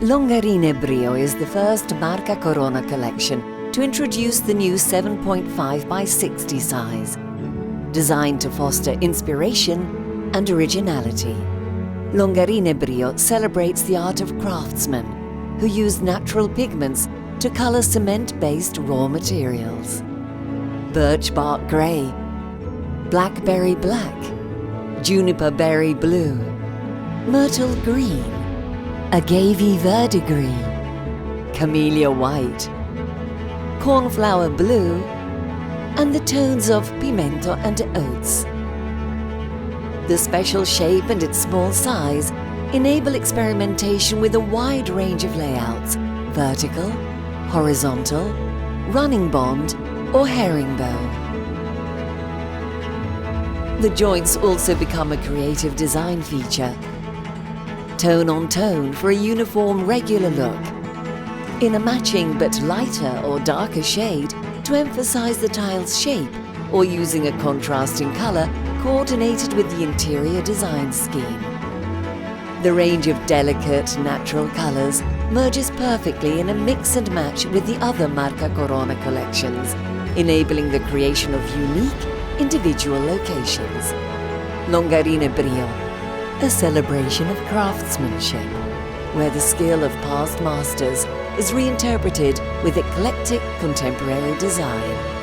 Longarine Brio is the first Marca Corona collection to introduce the new 7.5 by 60 size, designed to foster inspiration and originality. Longarine Brio celebrates the art of craftsmen who use natural pigments to color cement-based raw materials. Birch bark grey, blackberry black, juniper berry blue, myrtle green, agave verdigris, camellia white, cornflower blue, and the tones of pimento and oats. The special shape and its small size enable experimentation with a wide range of layouts: vertical, horizontal, running bond, or herringbone. The joints also become a creative design feature, tone on tone for a uniform regular look, in a matching but lighter or darker shade to emphasize the tile's shape, or using a contrasting color coordinated with the interior design scheme. The range of delicate, natural colors merges perfectly in a mix and match with the other Marca Corona collections, enabling the creation of unique, individual locations. Longarine Brio, a celebration of craftsmanship, where the skill of past masters is reinterpreted with eclectic contemporary design.